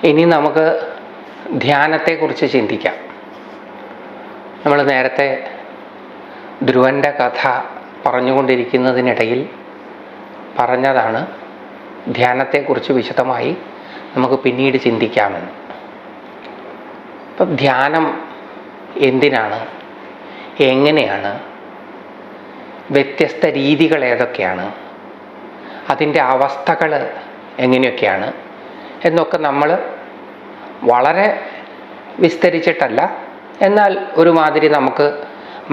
ഇനി നമുക്ക് ധ്യാനത്തെക്കുറിച്ച് ചിന്തിക്കാം. നമ്മൾ നേരത്തെ ധ്രുവൻ്റെ കഥ പറഞ്ഞുകൊണ്ടിരിക്കുന്നതിനിടയിൽ പറഞ്ഞതാണ് ധ്യാനത്തെക്കുറിച്ച് വിശദമായി നമുക്ക് പിന്നീട് ചിന്തിക്കാമെന്ന്. അപ്പം ധ്യാനം എന്തിനാണ്, എങ്ങനെയാണ്, വ്യത്യസ്ത രീതികൾ ഏതൊക്കെയാണ്, അതിൻ്റെ അവസ്ഥകൾ എങ്ങനെയൊക്കെയാണ് എന്നൊക്കെ നമ്മൾ വളരെ വിസ്തരിച്ചിട്ടല്ല, എന്നാൽ ഒരുമാതിരി നമുക്ക്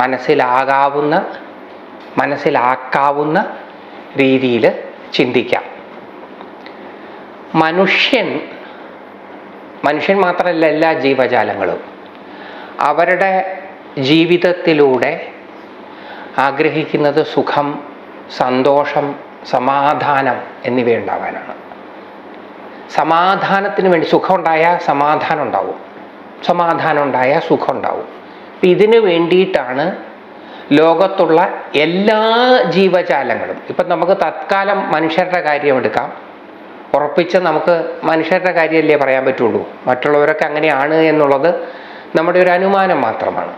മനസ്സിലാക്കാവുന്ന രീതിയിൽ ചിന്തിക്കാം. മനുഷ്യൻ മാത്രമല്ല, എല്ലാ ജീവജാലങ്ങളും അവരുടെ ജീവിതത്തിലൂടെ ആഗ്രഹിക്കുന്നത് സുഖം, സന്തോഷം, സമാധാനം എന്നിവയുണ്ടാവാനാണ്. സമാധാനത്തിന് വേണ്ടി, സുഖം ഉണ്ടായാൽ സമാധാനം ഉണ്ടാവും, സമാധാനം ഉണ്ടായാൽ സുഖം ഉണ്ടാവും. ഇതിന് വേണ്ടിയിട്ടാണ് ലോകത്തുള്ള എല്ലാ ജീവജാലങ്ങളും, ഇപ്പം നമുക്ക് തത്കാലം മനുഷ്യരുടെ കാര്യം എടുക്കാം, ഉറപ്പിച്ച് നമുക്ക് മനുഷ്യരുടെ കാര്യമല്ലേ പറയാൻ പറ്റുള്ളൂ, മറ്റുള്ളവരൊക്കെ അങ്ങനെയാണ് എന്നുള്ളത് നമ്മുടെ ഒരു അനുമാനം മാത്രമാണ്.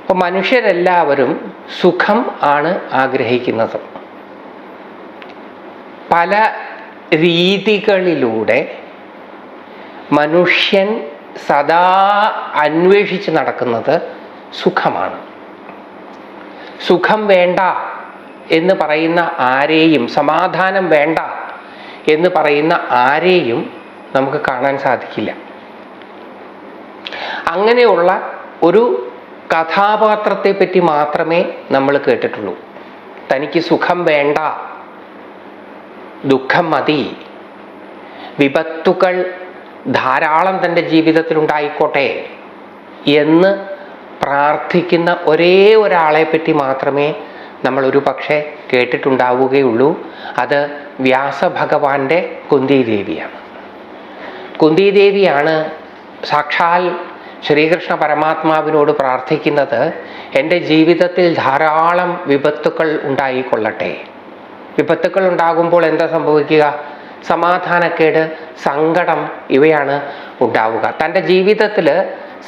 അപ്പോൾ മനുഷ്യരെല്ലാവരും സുഖം ആണ് ആഗ്രഹിക്കുന്നത്. പല രീതികളിലൂടെ മനുഷ്യൻ സദാ അന്വേഷിച്ച് നടക്കുന്നത് സുഖമാണ്. സുഖം വേണ്ട എന്ന് പറയുന്ന ആരെയും, സമാധാനം വേണ്ട എന്ന് പറയുന്ന ആരെയും നമുക്ക് കാണാൻ സാധിക്കില്ല. അങ്ങനെയുള്ള ഒരു കഥാപാത്രത്തെ പറ്റി മാത്രമേ നമ്മൾ കേട്ടിട്ടുള്ളൂ. തനിക്ക് സുഖം വേണ്ട, ദുഃഖം മതി, വിപത്തുകൾ ധാരാളം തൻ്റെ ജീവിതത്തിൽ ഉണ്ടായിക്കോട്ടെ എന്ന് പ്രാർത്ഥിക്കുന്ന ഒരേ ഒരാളെ പറ്റി മാത്രമേ നമ്മൾ ഒരു പക്ഷേ കേട്ടിട്ടുണ്ടാവുകയുള്ളൂ. അത് വ്യാസഭഗവാന്റെ കുന്തിദേവിയാണ്. കുന്തിദേവിയാണ് സാക്ഷാൽ ശ്രീകൃഷ്ണ പരമാത്മാവിനോട് പ്രാർത്ഥിക്കുന്നത്, എൻ്റെ ജീവിതത്തിൽ ധാരാളം വിപത്തുക്കൾ ഉണ്ടായിക്കൊള്ളട്ടെ. വിപത്തുക്കൾ ഉണ്ടാകുമ്പോൾ എന്താ സംഭവിക്കുക? സമാധാനക്കേട്, സങ്കടം ഇവയാണ് ഉണ്ടാവുക. തൻ്റെ ജീവിതത്തിൽ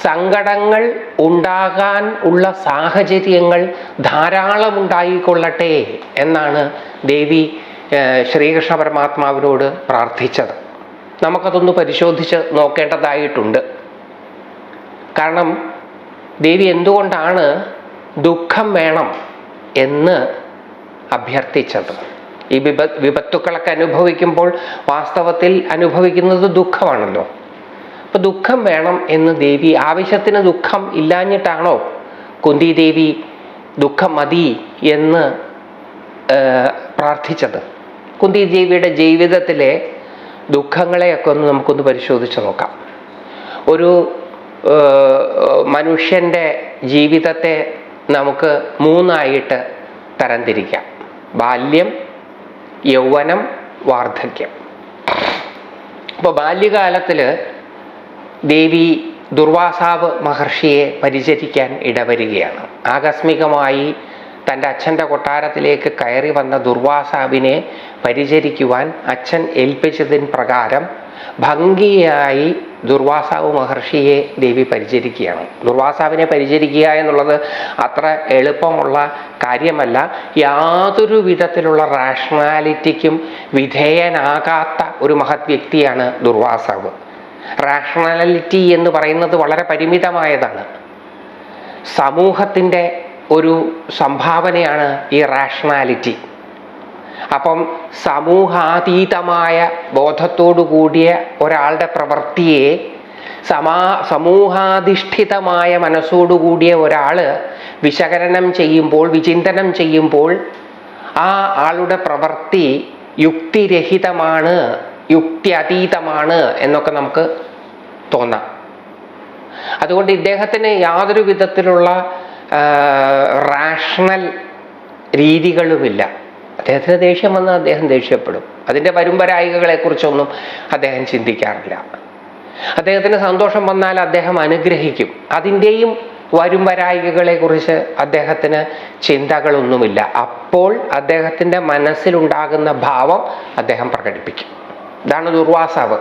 സങ്കടങ്ങൾ ഉണ്ടാകാൻ ഉള്ള സാഹചര്യങ്ങൾ ധാരാളം ഉണ്ടായിക്കൊള്ളട്ടെ എന്നാണ് ദേവി ശ്രീകൃഷ്ണ പരമാത്മാവിനോട് പ്രാർത്ഥിച്ചത്. നമുക്കതൊന്ന് പരിശോധിച്ച് നോക്കേണ്ടതായിട്ടുണ്ട്. കാരണം ദേവി എന്തുകൊണ്ടാണ് ദുഃഖം വേണം എന്ന് അഭ്യർത്ഥിച്ചത്? ഈ വിപത്തുക്കളൊക്കെ അനുഭവിക്കുമ്പോൾ വാസ്തവത്തിൽ അനുഭവിക്കുന്നത് ദുഃഖമാണല്ലോ. അപ്പോൾ ദുഃഖം വേണം എന്ന് ദേവി, ആവശ്യത്തിന് ദുഃഖം ഇല്ലാഞ്ഞിട്ടാണോ കുന്തിദേവി ദുഃഖം മതി എന്ന് പ്രാർത്ഥിച്ചത്? കുന്തിദേവിയുടെ ജീവിതത്തിലെ ദുഃഖങ്ങളെയൊക്കെ നമുക്കൊന്ന് പരിശോധിച്ച് നോക്കാം. ഒരു മനുഷ്യൻ്റെ ജീവിതത്തെ നമുക്ക് മൂന്നായിട്ട് തരംതിരിക്കാം: ബാല്യം, യൗവനം, വാർദ്ധക്യം. അപ്പോൾ ബാല്യകാലത്തിൽ ദേവി ദുർവാസാവ് മഹർഷിയെ പരിചരിക്കാൻ ഇടവരികയാണ്. ആകസ്മികമായി തൻ്റെ അച്ഛൻ്റെ കൊട്ടാരത്തിലേക്ക് കയറി വന്ന ദുർവാസാവിനെ പരിചരിക്കുവാൻ അച്ഛൻ ഏൽപ്പിച്ചതിന് പ്രകാരം ഭംഗിയായി ദുർവാസാവ് മഹർഷിയെ ദേവി പരിചരിക്കുകയാണ്. ദുർവാസാവിനെ പരിചരിക്കുക എന്നുള്ളത് അത്ര എളുപ്പമുള്ള കാര്യമല്ല. യാതൊരു വിധത്തിലുള്ള റാഷണാലിറ്റിക്കും വിധേയനാകാത്ത ഒരു മഹത് വ്യക്തിയാണ് ദുർവാസാവ്. റാഷണാലിറ്റി എന്ന് പറയുന്നത് വളരെ പരിമിതമായതാണ്. സമൂഹത്തിൻ്റെ ഒരു സംഭാവനയാണ് ഈ റാഷണാലിറ്റി. അപ്പം സമൂഹാതീതമായ ബോധത്തോടു കൂടിയ ഒരാളുടെ പ്രവൃത്തിയെ സമൂഹാധിഷ്ഠിതമായ മനസ്സോടുകൂടിയ ഒരാൾ വിശകലനം ചെയ്യുമ്പോൾ, വിചിന്തനം ചെയ്യുമ്പോൾ ആ ആളുടെ പ്രവൃത്തി യുക്തിരഹിതമാണ്, യുക്തി അതീതമാണ് എന്നൊക്കെ നമുക്ക് തോന്നാം. അതുകൊണ്ട് ഇദ്ദേഹത്തിന് യാതൊരു വിധത്തിലുള്ള റാഷണൽ രീതികളുമില്ല. അദ്ദേഹത്തിന് ദേഷ്യം വന്നാൽ അദ്ദേഹം ദേഷ്യപ്പെടും. അതിൻ്റെ വരുംവരായികളെക്കുറിച്ചൊന്നും അദ്ദേഹം ചിന്തിക്കാറില്ല. അദ്ദേഹത്തിന് സന്തോഷം വന്നാൽ അദ്ദേഹം അനുഗ്രഹിക്കും. അതിൻ്റെയും വരുംവരായികളെക്കുറിച്ച് അദ്ദേഹത്തിന് ചിന്തകളൊന്നുമില്ല. അപ്പോൾ അദ്ദേഹത്തിൻ്റെ മനസ്സിലുണ്ടാകുന്ന ഭാവം അദ്ദേഹം പ്രകടിപ്പിക്കും. ഇതാണ് ദുർവാസാവ്.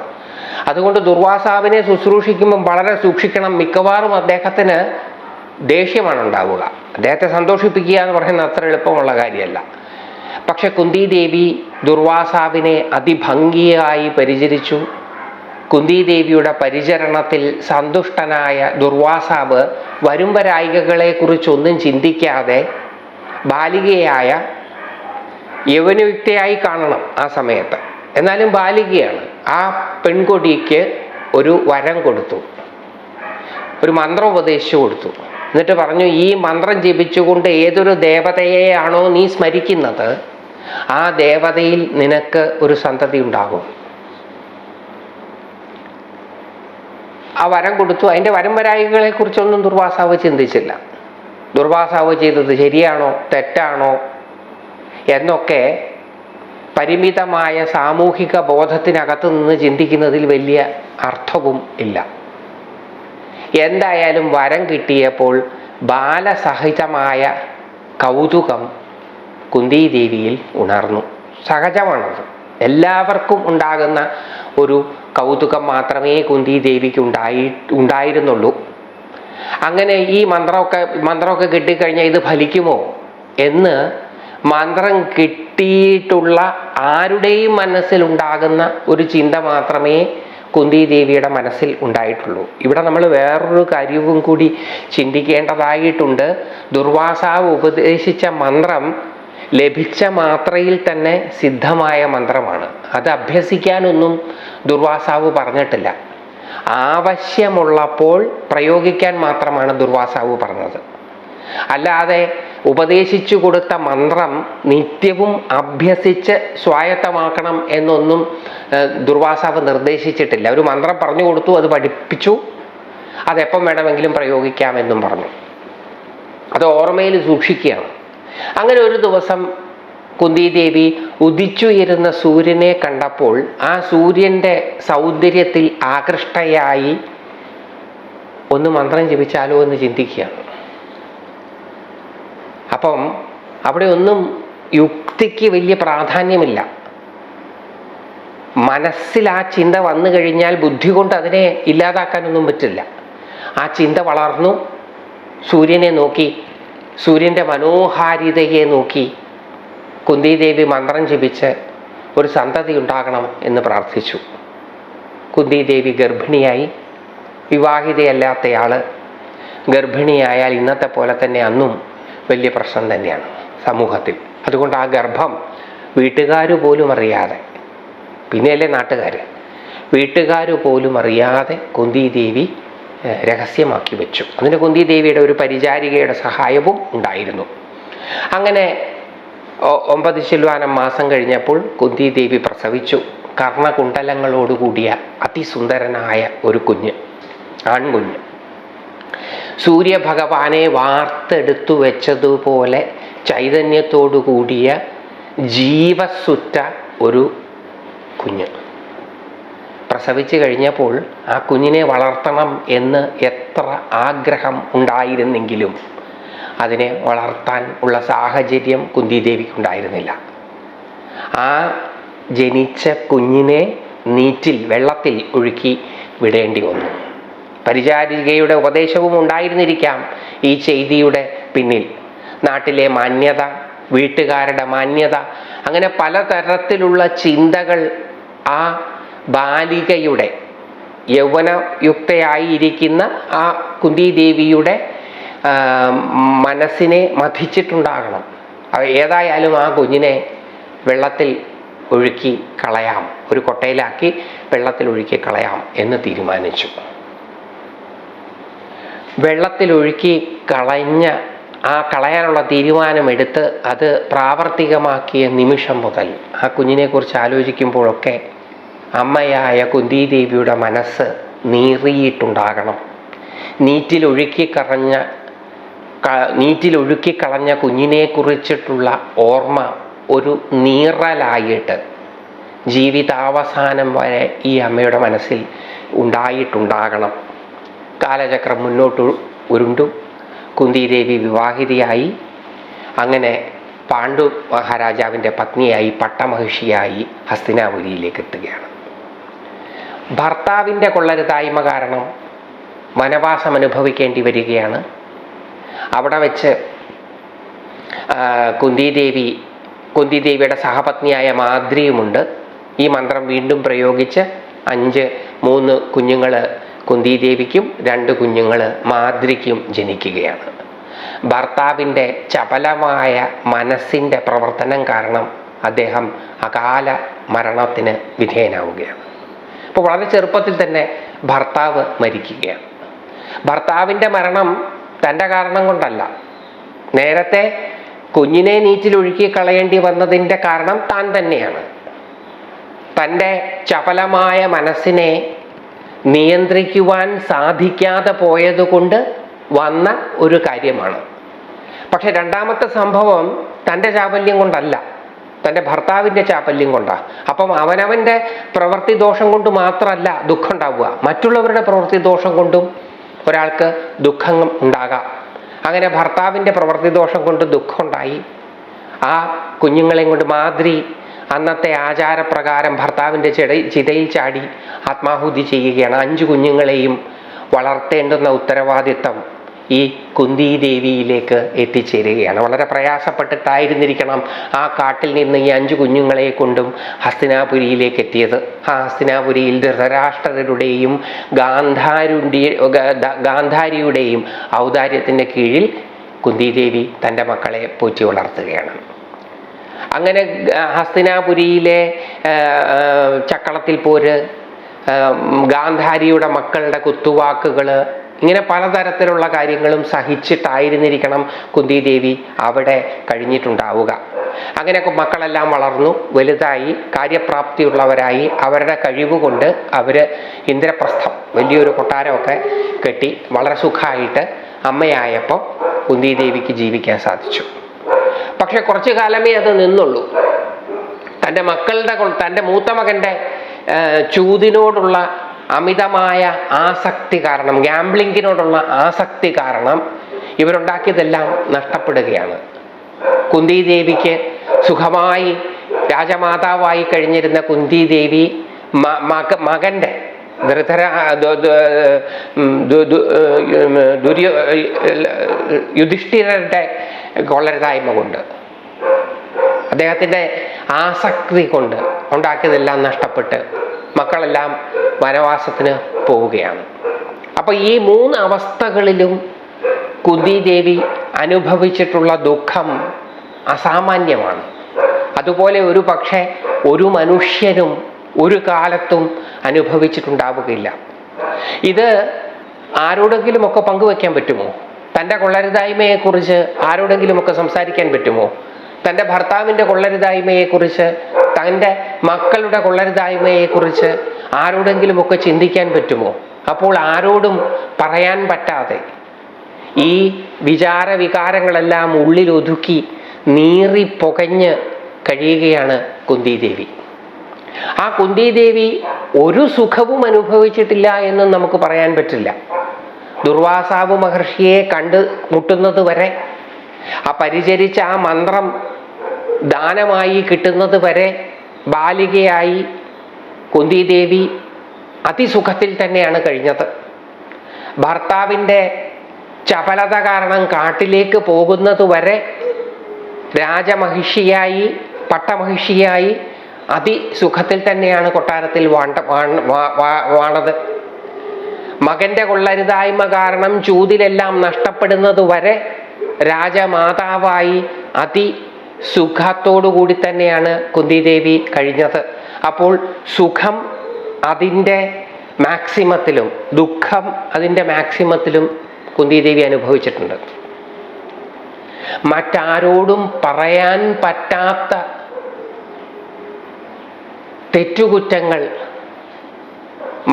അതുകൊണ്ട് ദുർവാസാവിനെ ശുശ്രൂഷിക്കുമ്പം വളരെ സൂക്ഷിക്കണം. മിക്കവാറും അദ്ദേഹത്തിന് ദേഷ്യമാണ് ഉണ്ടാവുക. അദ്ദേഹത്തെ സന്തോഷിപ്പിക്കുക എന്ന് പറയുന്നത് അത്ര എളുപ്പമുള്ള കാര്യമല്ല. പക്ഷെ കുന്തിദേവി ദുർവാസാവിനെ അതിഭംഗിയായി പരിചരിച്ചു. കുന്തിദേവിയുടെ പരിചരണത്തിൽ സന്തുഷ്ടനായ ദുർവാസാവ് വരുംവരായികകളെക്കുറിച്ചൊന്നും ചിന്തിക്കാതെ ബാലികയായ യൗവനയുക്തയായി കാണണം ആ സമയത്ത്. എന്നാലും ബാലികയാണ്. ആ പെൺകൊടിക്ക് ഒരു വരം കൊടുത്തു, ഒരു മന്ത്രം ഉപദേശിച്ചു കൊടുത്തു. എന്നിട്ട് പറഞ്ഞു, ഈ മന്ത്രം ജപിച്ചുകൊണ്ട് ഏതൊരു ദേവതയെയാണോ നീ സ്മരിക്കുന്നത്, ആ ദേവതയിൽ നിനക്ക് ഒരു സന്തതി ഉണ്ടാകും. ആ വരം കൊടുത്തു. അതിൻ്റെ വരംവരായികളെ കുറിച്ചൊന്നും ദുർവാസാവ് ചിന്തിച്ചില്ല. ദുർവാസാവ് ചെയ്തത് ശരിയാണോ തെറ്റാണോ എന്നൊക്കെ പരിമിതമായ സാമൂഹിക ബോധത്തിനകത്ത് നിന്ന് ചിന്തിക്കുന്നതിൽ വലിയ അർത്ഥവും ഇല്ല. എന്തായാലും വരം കിട്ടിയപ്പോൾ ബാലസഹിതമായ കൗതുകം കുന്തിദേവിയിൽ ഉണർന്നു. സഹജമാണത്, എല്ലാവർക്കും ഉണ്ടാകുന്ന ഒരു കൗതുകം മാത്രമേ കുന്തിദേവിക്ക് ഉണ്ടായിരുന്നുള്ളൂ. അങ്ങനെ ഈ മന്ത്രമൊക്കെ കിട്ടിക്കഴിഞ്ഞാൽ ഇത് ഫലിക്കുമോ എന്ന് മന്ത്രം കിട്ടിയിട്ടുള്ള ആരുടെയും മനസ്സിലുണ്ടാകുന്ന ഒരു ചിന്ത മാത്രമേ കുന്തിദേവിയുടെ മനസ്സിൽ ഉണ്ടായിട്ടുള്ളൂ. ഇവിടെ നമ്മൾ വേറൊരു കാര്യവും കൂടി ചിന്തിക്കേണ്ടതായിട്ടുണ്ട്. ദുർവാസാവ് ഉപദേശിച്ച മന്ത്രം ലഭിച്ച മാത്രയിൽ തന്നെ സിദ്ധമായ മന്ത്രമാണ്. അത് അഭ്യസിക്കാനൊന്നും ദുർവാസാവ് പറഞ്ഞിട്ടില്ല. ആവശ്യമുള്ളപ്പോൾ പ്രയോഗിക്കാൻ മാത്രമാണ് ദുർവാസാവ് പറഞ്ഞത്. അല്ലാതെ ഉപദേശിച്ചു കൊടുത്ത മന്ത്രം നിത്യവും അഭ്യസിച്ച് സ്വായത്തമാക്കണം എന്നൊന്നും ദുർവാസാവ് നിർദ്ദേശിച്ചിട്ടില്ല. ഒരു മന്ത്രം പറഞ്ഞു കൊടുത്തു, അത് പഠിപ്പിച്ചു, അതെപ്പം വേണമെങ്കിലും പ്രയോഗിക്കാമെന്നും പറഞ്ഞു. അത് ഓർമ്മയിൽ സൂക്ഷിക്കുകയാണ്. അങ്ങനെ ഒരു ദിവസം കുന്തിദേവി ഉദിച്ചുയരുന്ന സൂര്യനെ കണ്ടപ്പോൾ ആ സൂര്യൻ്റെ സൗന്ദര്യത്തിൽ ആകൃഷ്ടയായി ഒന്ന് മന്ത്രം ജപിച്ചാലോ എന്ന് ചിന്തിക്കുകയാണ്. അപ്പം അവിടെ ഒന്നും യുക്തിക്ക് വലിയ പ്രാധാന്യമില്ല. മനസ്സിൽ ആ ചിന്ത വന്നു കഴിഞ്ഞാൽ ബുദ്ധി കൊണ്ട് അതിനെ ഇല്ലാതാക്കാനൊന്നും പറ്റില്ല. ആ ചിന്ത വളർന്നു. സൂര്യനെ നോക്കി, സൂര്യൻ്റെ മനോഹാരിതയെ നോക്കി കുന്തിദേവി മന്ത്രം ജപിച്ച് ഒരു സന്തതി ഉണ്ടാകണം എന്ന് പ്രാർത്ഥിച്ചു. കുന്തിദേവി ഗർഭിണിയായി. വിവാഹിതയല്ലാത്തയാൾ ഗർഭിണിയായാൽ ഇന്നത്തെ പോലെ തന്നെ അന്നും വലിയ പ്രശ്നം തന്നെയാണ് സമൂഹത്തിൽ. അതുകൊണ്ട് ആ ഗർഭം വീട്ടുകാർ പോലും അറിയാതെ, പിന്നെയല്ലേ നാട്ടുകാർ, വീട്ടുകാർ പോലും അറിയാതെ കുന്തിദേവി രഹസ്യമാക്കി വെച്ചു. അതിന് കുന്തിദേവിയുടെ ഒരു പരിചാരികയുടെ സഹായവും ഉണ്ടായിരുന്നു. അങ്ങനെ 9 ശിൽവാനം മാസം കഴിഞ്ഞപ്പോൾ കുന്തിദേവി പ്രസവിച്ചു. കർണകുണ്ടലങ്ങളോടുകൂടിയ അതിസുന്ദരനായ ഒരു കുഞ്ഞ്, ആൺകുഞ്ഞ്. സൂര്യഭഗവാനെ വാർത്തെടുത്തു വെച്ചതുപോലെ ചൈതന്യത്തോടു കൂടിയ ജീവസുറ്റ ഒരു കുഞ്ഞ്. പ്രസവിച്ചു കഴിഞ്ഞപ്പോൾ ആ കുഞ്ഞിനെ വളർത്തണം എന്ന് എത്ര ആഗ്രഹം ഉണ്ടായിരുന്നെങ്കിലും അതിനെ വളർത്താൻ ഉള്ള സാഹചര്യം കുന്തിദേവിക്കുണ്ടായിരുന്നില്ല. ആ ജനിച്ച കുഞ്ഞിനെ നീറ്റിൽ, വെള്ളത്തിൽ ഒഴുക്കി വിടേണ്ടി വന്നു. പരിചാരികയുടെ ഉപദേശവും ഉണ്ടായിരുന്നിരിക്കാം ഈ ചെയ്തിയുടെ പിന്നിൽ. നാട്ടിലെ മാന്യത, വീട്ടുകാരുടെ മാന്യത, അങ്ങനെ പലതരത്തിലുള്ള ചിന്തകൾ ആ ബാലികയുടെ, യൗവനയുക്തയായിരിക്കുന്ന ആ കുന്തിദേവിയുടെ മനസ്സിനെ മഥിച്ചിട്ടുണ്ടാകണം. ഏതായാലും ആ കുഞ്ഞിനെ വെള്ളത്തിൽ ഒഴുക്കി കളയാം, ഒരു കൊട്ടയിലാക്കി വെള്ളത്തിൽ ഒഴുക്കി കളയാം എന്ന് തീരുമാനിച്ചു. വെള്ളത്തിൽ ഒഴുക്കി കളയാനുള്ള തീരുമാനമെടുത്ത് അത് പ്രാവർത്തികമാക്കിയ നിമിഷം മുതൽ ആ കുഞ്ഞിനെക്കുറിച്ച് ആലോചിക്കുമ്പോഴൊക്കെ അമ്മയായ കുന്തിദേവിയുടെ മനസ്സ് നീറിയിട്ടുണ്ടാകണം. നീറ്റിലൊഴുക്കിക്കളഞ്ഞ കുഞ്ഞിനെക്കുറിച്ചിട്ടുള്ള ഓർമ്മ ഒരു നീറലായിട്ട് ജീവിതാവസാനം വരെ ഈ അമ്മയുടെ മനസ്സിൽ ഉണ്ടായിട്ടുണ്ടാകണം. കാലചക്രം മുന്നോട്ട് ഉരുണ്ടു. കുന്തിദേവി വിവാഹിതയായി. അങ്ങനെ പാണ്ഡു മഹാരാജാവിൻ്റെ പത്നിയായി, പട്ടമഹിഷിയായി ഹസ്തിനാപുരിയിലേക്ക് എത്തുകയാണ്. ഭർത്താവിൻ്റെ കൊള്ളരുതായ്മ കാരണം വനവാസം അനുഭവിക്കേണ്ടി വരികയാണ്. അവിടെ വെച്ച് കുന്തിദേവിയുടെ സഹപത്നിയായ മാദ്രിയുമുണ്ട്. ഈ മന്ത്രം വീണ്ടും പ്രയോഗിച്ച് 3 കുഞ്ഞുങ്ങൾ കുന്തിദേവിക്കും 2 കുഞ്ഞുങ്ങൾ മാദ്രിക്കും ജനിക്കുകയാണ്. ഭർത്താവിൻ്റെ ചപലമായ മനസ്സിൻ്റെ പ്രവർത്തനം കാരണം അദ്ദേഹം അകാല മരണത്തിന് വിധേയനാവുകയാണ്. അപ്പോൾ വളരെ ചെറുപ്പത്തിൽ തന്നെ ഭർത്താവ് മരിക്കുകയാണ്. ഭർത്താവിൻ്റെ മരണം തൻ്റെ കാരണം കൊണ്ടല്ല. നേരത്തെ കുഞ്ഞിനെ നീറ്റിലൊഴുക്കി കളയേണ്ടി വന്നതിൻ്റെ കാരണം താൻ തന്നെയാണ്. തൻ്റെ ചപലമായ മനസ്സിനെ നിയന്ത്രിക്കുവാൻ സാധിക്കാതെ പോയതുകൊണ്ട് വന്ന ഒരു കാര്യമാണ്. പക്ഷെ രണ്ടാമത്തെ സംഭവം തൻ്റെ ചാപല്യം കൊണ്ടല്ല, തൻ്റെ ഭർത്താവിൻ്റെ ചാപല്യം കൊണ്ടാണ്. അപ്പം അവനവൻ്റെ പ്രവൃത്തി ദോഷം കൊണ്ട് മാത്രമല്ല ദുഃഖം ഉണ്ടാവുക, മറ്റുള്ളവരുടെ പ്രവൃത്തി ദോഷം കൊണ്ടും ഒരാൾക്ക് ദുഃഖം ഉണ്ടാകാം. അങ്ങനെ ഭർത്താവിൻ്റെ പ്രവൃത്തി ദോഷം കൊണ്ട് ദുഃഖമുണ്ടായി. ആ കുഞ്ഞുങ്ങളെയും കൊണ്ട് മാദ്രി അന്നത്തെ ആചാരപ്രകാരം ഭർത്താവിൻ്റെ ചിതയിൽ ചാടി ആത്മാഹുതി ചെയ്യുകയാണ്. 5 കുഞ്ഞുങ്ങളെയും വളർത്തേണ്ടുന്ന ഉത്തരവാദിത്തം ഈ കുന്തിദേവിയിലേക്ക് എത്തിച്ചേരുകയാണ്. വളരെ പ്രയാസപ്പെട്ടിട്ടായിരുന്നിരിക്കണം ആ കാട്ടിൽ നിന്ന് ഈ 5 കുഞ്ഞുങ്ങളെ കൊണ്ടും ഹസ്തിനാപുരിയിലേക്ക് എത്തിയത്. ആ ഹസ്തിനാപുരിയിൽ ധൃതരാഷ്ട്രരുടെയും ഗാന്ധാരിയുടെയും ഔദാര്യത്തിൻ്റെ കീഴിൽ കുന്തിദേവി തൻ്റെ മക്കളെ പോറ്റി വളർത്തുകയാണ്. അങ്ങനെ ഹസ്തിനാപുരിയിലെ ചക്കളത്തിൽ പോര്, ഗാന്ധാരിയുടെ മക്കളുടെ കുത്തുവാക്കുകൾ, ഇങ്ങനെ പലതരത്തിലുള്ള കാര്യങ്ങളും സഹിച്ചിട്ടായിരുന്നിരിക്കണം കുന്തിദേവി അവിടെ കഴിഞ്ഞിട്ടുണ്ടാവുക. അങ്ങനെ മക്കളെല്ലാം വളർന്നു വലുതായി കാര്യപ്രാപ്തിയുള്ളവരായി അവരുടെ കഴിവുകൊണ്ട് അവർ ഇന്ദ്രപ്രസ്ഥം വലിയൊരു കൊട്ടാരമൊക്കെ കെട്ടി വളരെ സുഖമായിട്ട് അമ്മയായപ്പോൾ കുന്തിദേവിക്ക് ജീവിക്കാൻ സാധിച്ചു. പക്ഷെ കുറച്ചു കാലമേ അത് നിന്നുള്ളൂ. തൻ്റെ മൂത്ത മകൻ്റെ ചൂതിനോടുള്ള അമിതമായ ആസക്തി കാരണം, ഗാംബ്ലിങ്ങിനോടുള്ള ആസക്തി കാരണം ഇവരുണ്ടാക്കിയതെല്ലാം നഷ്ടപ്പെടുകയാണ്. കുന്തിദേവിക്ക് സുഖമായി രാജമാതാവായി കഴിഞ്ഞിരുന്ന കുന്തിദേവി മകൻ്റെ യുധിഷ്ഠിരരുടെ കൊള്ളരുതായ്മ കൊണ്ട്, അദ്ദേഹത്തിൻ്റെ ആസക്തി കൊണ്ട് ഉണ്ടാക്കിയതെല്ലാം നഷ്ടപ്പെട്ട് മക്കളെല്ലാം വനവാസത്തിന് പോവുകയാണ്. അപ്പോൾ ഈ 3 അവസ്ഥകളിലും കുന്തിദേവി അനുഭവിച്ചിട്ടുള്ള ദുഃഖം അസാമാന്യമാണ്. അതുപോലെ ഒരു പക്ഷേ ഒരു മനുഷ്യനും ഒരു കാലത്തും അനുഭവിച്ചിട്ടുണ്ടാവുകയില്ല. ഇത് ആരോടെങ്കിലുമൊക്കെ പങ്കുവെക്കാൻ പറ്റുമോ? തൻ്റെ കൊള്ളരുതായ്മയെക്കുറിച്ച് ആരോടെങ്കിലുമൊക്കെ സംസാരിക്കാൻ പറ്റുമോ? തൻ്റെ ഭർത്താവിൻ്റെ കൊള്ളരുതായ്മയെക്കുറിച്ച്, തൻ്റെ മക്കളുടെ കൊള്ളരുതായ്മയെക്കുറിച്ച് ആരോടെങ്കിലുമൊക്കെ ചിന്തിക്കാൻ പറ്റുമോ? അപ്പോൾ ആരോടും പറയാൻ പറ്റാതെ ഈ വികാരങ്ങളെല്ലാം ഉള്ളിലൊതുക്കി നീറിപ്പൊകഞ്ഞ് കഴിയുകയാണ് കുന്തിദേവി. ആ കുന്തിദേവി ഒരു സുഖവും അനുഭവിച്ചിട്ടില്ല എന്നും നമുക്ക് പറയാൻ പറ്റില്ല. ദുർവാസാവ് മഹർഷിയെ കണ്ടു മുട്ടുന്നത് വരെ, ആ പരിചരിച്ച ആ മന്ത്രം ദാനമായി കിട്ടുന്നത് വരെ ബാലികയായി കുന്തിദേവി അതിസുഖത്തിൽ തന്നെയാണ് കഴിഞ്ഞത്. ഭർത്താവിൻ്റെ ചപലത കാരണം കാട്ടിലേക്ക് പോകുന്നത് വരെ രാജമഹിഷിയായി, പട്ടമഹിഷിയായി അതിസുഖത്തിൽ തന്നെയാണ് കൊട്ടാരത്തിൽ വാണത്. മകൻ്റെ കൊള്ളരുതായ്മ കാരണം ചൂതിലെല്ലാം നഷ്ടപ്പെടുന്നത് വരെ രാജമാതാവായി അതിസുഖത്തോടുകൂടി തന്നെയാണ് കുന്തിദേവി കഴിഞ്ഞത്. അപ്പോൾ സുഖം അതിൻ്റെ മാക്സിമത്തിലും ദുഃഖം അതിൻ്റെ മാക്സിമത്തിലും കുന്തിദേവി അനുഭവിച്ചിട്ടുണ്ട്. മറ്റാരോടും പറയാൻ പറ്റാത്ത തെറ്റുകുറ്റങ്ങൾ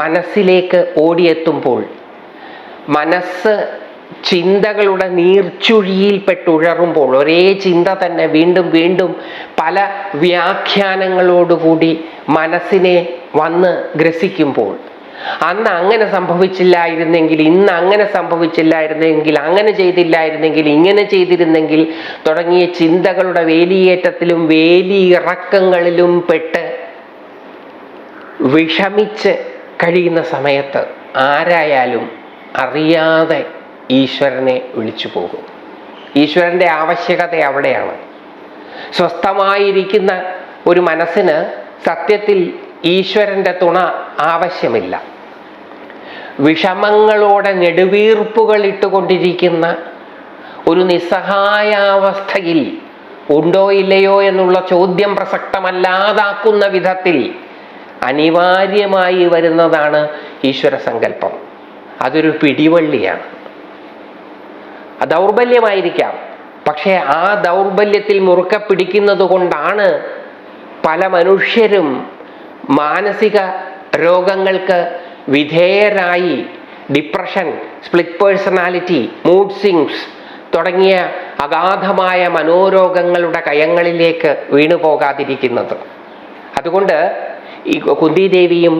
മനസ്സിലേക്ക് ഓടിയെത്തുമ്പോൾ, മനസ്സ് ചിന്തകളുടെ നീർച്ചുഴിയിൽപ്പെട്ടുഴറുമ്പോൾ, ഒരേ ചിന്ത തന്നെ വീണ്ടും വീണ്ടും പല വ്യാഖ്യാനങ്ങളോടുകൂടി മനസ്സിനെ വന്ന് ഗ്രസിക്കുമ്പോൾ, അന്ന് അങ്ങനെ സംഭവിച്ചില്ലായിരുന്നെങ്കിൽ, ഇന്ന് അങ്ങനെ സംഭവിച്ചില്ലായിരുന്നെങ്കിൽ, അങ്ങനെ ചെയ്തില്ലായിരുന്നെങ്കിൽ, ഇങ്ങനെ ചെയ്തിരുന്നെങ്കിൽ തുടങ്ങിയ ചിന്തകളുടെ വേലിയേറ്റത്തിലും വേലിയിറക്കങ്ങളിലും പെട്ട് വിഷമിച്ച് കഴിയുന്ന സമയത്ത് ആരായാലും അറിയാതെ ഈശ്വരനെ വിളിച്ചു പോകും. ഈശ്വരൻ്റെ ആവശ്യകത അവിടെയാണ്. സ്വസ്ഥമായിരിക്കുന്ന ഒരു മനസ്സിന് സത്യത്തിൽ ഈശ്വരൻ്റെ തുണ ആവശ്യമില്ല. വിഷമങ്ങളോടെ നെടുവീർപ്പുകൾ ഇട്ടുകൊണ്ടിരിക്കുന്ന ഒരു നിസ്സഹായാവസ്ഥയിൽ ഉണ്ടോ ഇല്ലയോ എന്നുള്ള ചോദ്യം പ്രസക്തമല്ലാതാക്കുന്ന വിധത്തിൽ അനിവാര്യമായി വരുന്നതാണ് ഈശ്വര സങ്കല്പം. അതൊരു പിടിവള്ളിയാണ്. ദൗർബല്യമായിരിക്കാം, പക്ഷേ ആ ദൗർബല്യത്തിൽ മുറുക്കെ പിടിക്കുന്നത് കൊണ്ടാണ് പല മനുഷ്യരും മാനസിക രോഗങ്ങൾക്ക് വിധേയരായി depression, split personality, mood swings തുടങ്ങിയ അഗാധമായ മനോരോഗങ്ങളുടെ കയങ്ങളിലേക്ക് വീണു പോകാതിരിക്കുന്നത്. അതുകൊണ്ട് ഈ കുന്തിദേവിയും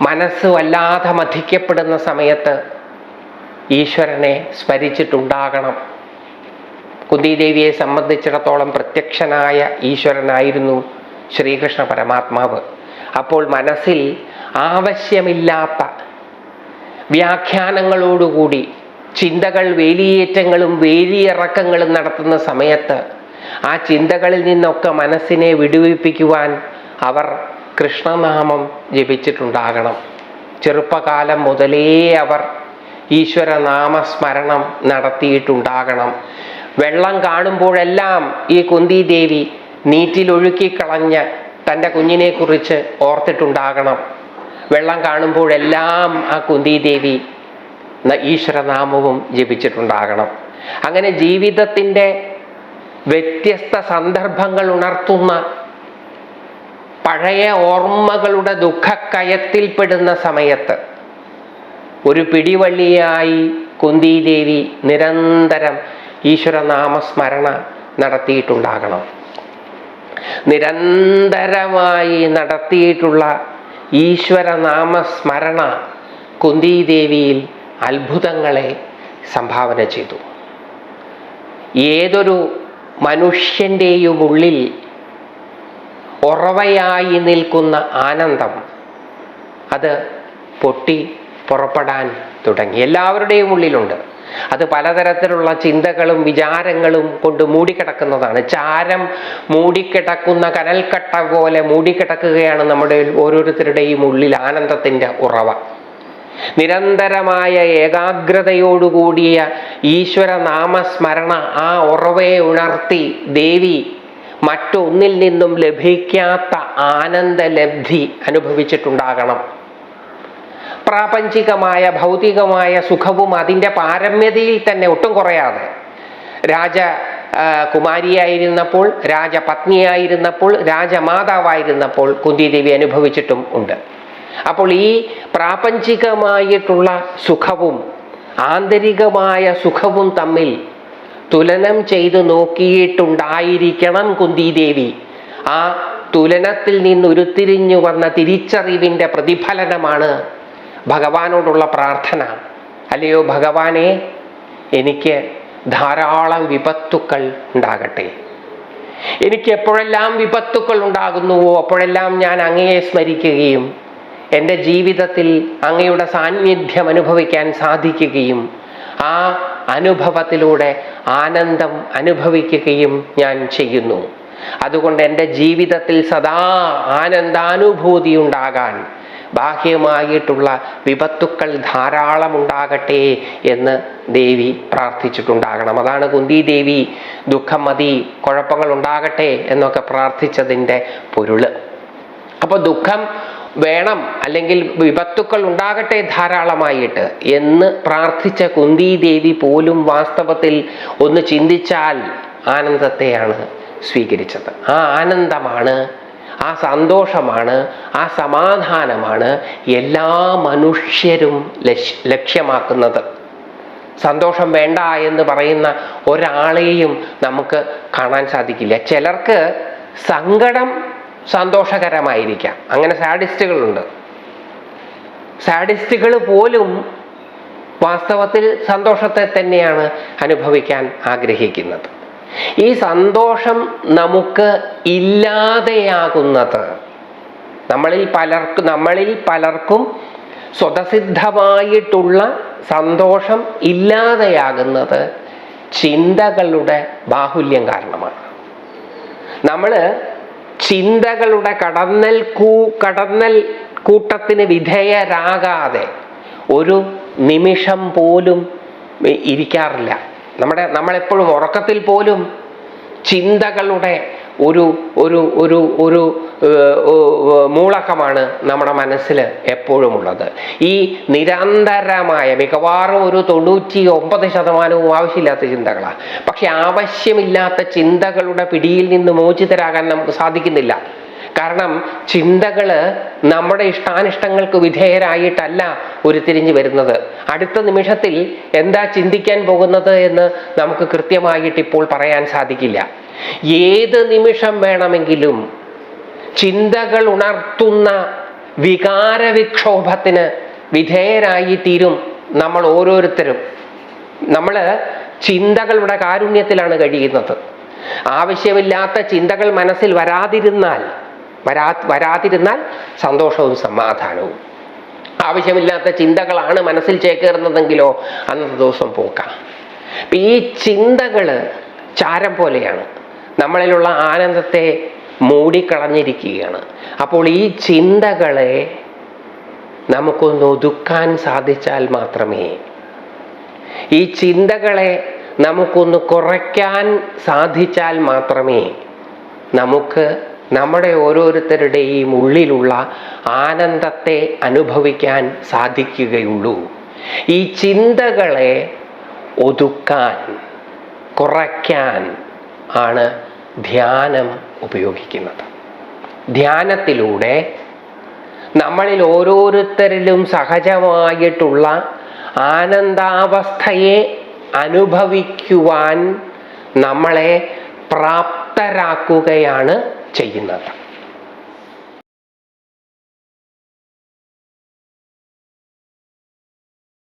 മനസ്സ് വല്ലാതെ മഥിക്കപ്പെടുന്ന സമയത്ത് ഈശ്വരനെ സ്മരിച്ചിട്ടുണ്ടാകണം. കുന്തിദേവിയെ സംബന്ധിച്ചിടത്തോളം പ്രത്യക്ഷനായ ഈശ്വരനായിരുന്നു ശ്രീകൃഷ്ണ പരമാത്മാവ്. അപ്പോൾ മനസ്സിൽ ആവശ്യമില്ലാത്ത വ്യാഖ്യാനങ്ങളോടുകൂടി ചിന്തകൾ വേലിയേറ്റങ്ങളും വേലിയിറക്കങ്ങളും നടത്തുന്ന സമയത്ത് ആ ചിന്തകളിൽ നിന്നൊക്കെ മനസ്സിനെ വിടുവിപ്പിക്കുവാൻ അവർ കൃഷ്ണനാമം ജപിച്ചിട്ടുണ്ടാകണം. ചെറുപ്പകാലം മുതലേ അവർ ഈശ്വരനാമസ്മരണം നടത്തിയിട്ടുണ്ടാകണം. വെള്ളം കാണുമ്പോഴെല്ലാം ഈ കുന്തിദേവി നീറ്റിലൊഴുക്കിക്കളഞ്ഞ തൻ്റെ കുഞ്ഞിനെക്കുറിച്ച് ഓർത്തിട്ടുണ്ടാകണം. വെള്ളം കാണുമ്പോഴെല്ലാം ആ കുന്തിദേവി ഈശ്വരനാമവും ജപിച്ചിട്ടുണ്ടാകണം. അങ്ങനെ ജീവിതത്തിൻ്റെ വ്യത്യസ്ത സന്ദർഭങ്ങൾ ഉണർത്തുന്ന പഴയ ഓർമ്മകളുടെ ദുഃഖക്കയത്തിൽപ്പെടുന്ന സമയത്ത് ഒരു പിടിവള്ളിയായി കുന്തിദേവി നിരന്തരം ഈശ്വരനാമസ്മരണ നടത്തിയിട്ടുണ്ടാകണം. നിരന്തരമായി നടത്തിയിട്ടുള്ള ഈശ്വരനാമസ്മരണ കുന്തിദേവിയിൽ അത്ഭുതങ്ങളെ സംഭാവന ചെയ്തു. ഏതൊരു മനുഷ്യൻ്റെയും ഉള്ളിൽ ഉറവയായി നിൽക്കുന്ന ആനന്ദം അത് പൊട്ടി പുറപ്പെടാൻ തുടങ്ങി. എല്ലാവരുടെയും ഉള്ളിലുണ്ട്. അത് പലതരത്തിലുള്ള ചിന്തകളും വിചാരങ്ങളും കൊണ്ട് മൂടിക്കിടക്കുന്നതാണ്. ചാരം മൂടിക്കിടക്കുന്ന കനൽക്കട്ട പോലെ മൂടിക്കിടക്കുകയാണ് നമ്മുടെ ഓരോരുത്തരുടെയും ഉള്ളിൽ ആനന്ദത്തിൻ്റെ ഉറവ. നിരന്തരമായ ഏകാഗ്രതയോടുകൂടിയ ഈശ്വര നാമസ്മരണ ആ ഉറവയെ ഉണർത്തി ദേവി മറ്റൊന്നിൽ നിന്നും ലഭിക്കാത്ത ആനന്ദലബ്ധി അനുഭവിച്ചിട്ടുണ്ടാകണം. പ്രാപഞ്ചികമായ ഭൗതികമായ സുഖവും അതിൻ്റെ പാരമ്യതയിൽ തന്നെ ഒട്ടും കുറയാതെ രാജകുമാരിയായിരുന്നപ്പോൾ, രാജപത്നിയായിരുന്നപ്പോൾ, രാജമാതാവായിരുന്നപ്പോൾ കുന്തിദേവി അനുഭവിച്ചിട്ടും ഉണ്ട്. അപ്പോൾ ഈ പ്രാപഞ്ചികമായിട്ടുള്ള സുഖവും ആന്തരികമായ സുഖവും തമ്മിൽ തുലനം ചെയ്ത് നോക്കിയിട്ടുണ്ടായിരിക്കണം കുന്തിദേവി. ആ തുലനത്തിൽ നിന്ന് ഉരുത്തിരിഞ്ഞു വന്ന തിരിച്ചറിവിൻ്റെ പ്രതിഫലനമാണ് ഭഗവാനോടുള്ള പ്രാർത്ഥന. അല്ലയോ ഭഗവാനെ, എനിക്ക് ധാരാളം വിപത്തുക്കൾ ഉണ്ടാകട്ടെ. എനിക്ക് എപ്പോഴെല്ലാം വിപത്തുക്കൾ ഉണ്ടാകുന്നുവോ അപ്പോഴെല്ലാം ഞാൻ അങ്ങയെ സ്മരിക്കുകയും എൻ്റെ ജീവിതത്തിൽ അങ്ങയുടെ സാന്നിധ്യം അനുഭവിക്കാൻ സാധിക്കുകയും ആ അനുഭവത്തിലൂടെ ആനന്ദം അനുഭവിക്കുകയും ഞാൻ ചെയ്യുന്നു. അതുകൊണ്ട് എൻ്റെ ജീവിതത്തിൽ സദാ ആനന്ദാനുഭൂതി ഉണ്ടാകാൻ ബാഹ്യമായിട്ടുള്ള വിപത്തുക്കൾ ധാരാളം ഉണ്ടാകട്ടെ എന്ന് ദേവി പ്രാർത്ഥിച്ചിട്ടുണ്ടാകണം. അതാണ് കുന്തിദേവി ദുഃഖം മതി, കുഴപ്പങ്ങൾ ഉണ്ടാകട്ടെ എന്നൊക്കെ പ്രാർത്ഥിച്ചതിൻ്റെ പൊരുള്. അപ്പോൾ ദുഃഖം വേണം, അല്ലെങ്കിൽ വിപത്തുക്കൾ ഉണ്ടാകട്ടെ ധാരാളമായിട്ട് എന്ന് പ്രാർത്ഥിച്ച കുന്തിദേവി പോലും വാസ്തവത്തിൽ ഒന്ന് ചിന്തിച്ചാൽ ആനന്ദത്തെയാണ് സ്വീകരിച്ചത്. ആ ആനന്ദമാണ്, ആ സന്തോഷമാണ്, ആ സമാധാനമാണ് എല്ലാ മനുഷ്യരും ലക്ഷ്യമാക്കുന്നത്. സന്തോഷം വേണ്ട എന്ന് പറയുന്ന ഒരാളെയും നമുക്ക് കാണാൻ സാധിക്കില്ല. ചിലർക്ക് സങ്കടം സന്തോഷകരമായിരിക്കാം. അങ്ങനെ സാഡിസ്റ്റുകളുണ്ട്. സാഡിസ്റ്റുകൾ പോലും വാസ്തവത്തിൽ സന്തോഷത്തെ തന്നെയാണ് അനുഭവിക്കാൻ ആഗ്രഹിക്കുന്നത്. ഈ സന്തോഷം നമുക്ക് ഇല്ലാതെയാകുന്നത് നമ്മളിൽ പലർക്കും സ്വതസിദ്ധമായിട്ടുള്ള സന്തോഷം ഇല്ലാതെയാകുന്നത് ചിന്തകളുടെ ബാഹുല്യം കാരണമാണ്. നമ്മൾ ചിന്തകളുടെ കടന്നൽ കൂട്ടത്തിന് വിധേയരാകാതെ ഒരു നിമിഷം പോലും ഇരിക്കാറില്ല. നമ്മളെപ്പോഴും ഉറക്കത്തിൽ പോലും ചിന്തകളുടെ ഒരു ഒരു ഒരു ഒരു മൂളക്കമാണ് നമ്മുടെ മനസ്സിൽ എപ്പോഴും ഉള്ളത്. ഈ നിരന്തരമായ മിക്കവാറും ഒരു 99% ആവശ്യമില്ലാത്ത ചിന്തകളാണ്. പക്ഷെ ആവശ്യമില്ലാത്ത ചിന്തകളുടെ പിടിയിൽ നിന്ന് മോചിതരാകാൻ നമുക്ക് സാധിക്കുന്നില്ല. കാരണം ചിന്തകൾ നമ്മുടെ ഇഷ്ടാനിഷ്ടങ്ങൾക്ക് വിധേയരായിട്ടല്ല ഉരുത്തിരിഞ്ഞു വരുന്നത്. അടുത്ത നിമിഷത്തിൽ എന്താ ചിന്തിക്കാൻ പോകുന്നത് എന്ന് നമുക്ക് കൃത്യമായിട്ട് ഇപ്പോൾ പറയാൻ സാധിക്കില്ല. ഏത് നിമിഷം വേണമെങ്കിലും ചിന്തകൾ ഉണർത്തുന്ന വികാരവിക്ഷോഭത്തിന് വിധേയരായി തീരും നമ്മൾ ഓരോരുത്തരും. നമ്മൾ ചിന്തകളുടെ കാരുണ്യത്തിലാണ് കഴിയുന്നത്. ആവശ്യമില്ലാത്ത ചിന്തകൾ മനസ്സിൽ വരാതിരുന്നാൽ സന്തോഷവും സമാധാനവും. ആവശ്യമില്ലാത്ത ചിന്തകളാണ് മനസ്സിൽ ചേക്കേറുന്നതെങ്കിലോ അന്നത്തെ ദിവസം പോക്കാം. ഈ ചിന്തകൾ ചാരം പോലെയാണ്, നമ്മളിലുള്ള ആനന്ദത്തെ മൂടിക്കളഞ്ഞിരിക്കുകയാണ്. അപ്പോൾ ഈ ചിന്തകളെ നമുക്കൊന്ന് ഒതുക്കാൻ സാധിച്ചാൽ മാത്രമേ, ഈ ചിന്തകളെ നമുക്കൊന്ന് കുറയ്ക്കാൻ സാധിച്ചാൽ മാത്രമേ നമുക്ക് നമ്മുടെ ഓരോരുത്തരുടെയും ഉള്ളിലുള്ള ആനന്ദത്തെ അനുഭവിക്കാൻ സാധിക്കുകയുള്ളൂ. ഈ ചിന്തകളെ ഒതുക്കാൻ, കുറയ്ക്കാൻ ആണ് ധ്യാനം ഉപയോഗിക്കുന്നത്. ധ്യാനത്തിലൂടെ നമ്മളിൽ ഓരോരുത്തരിലും സഹജമായിട്ടുള്ള ആനന്ദാവസ്ഥയെ അനുഭവിക്കുവാൻ നമ്മളെ പ്രാപ്തരാക്കുകയാണ് ചെയ്യുന്നത്.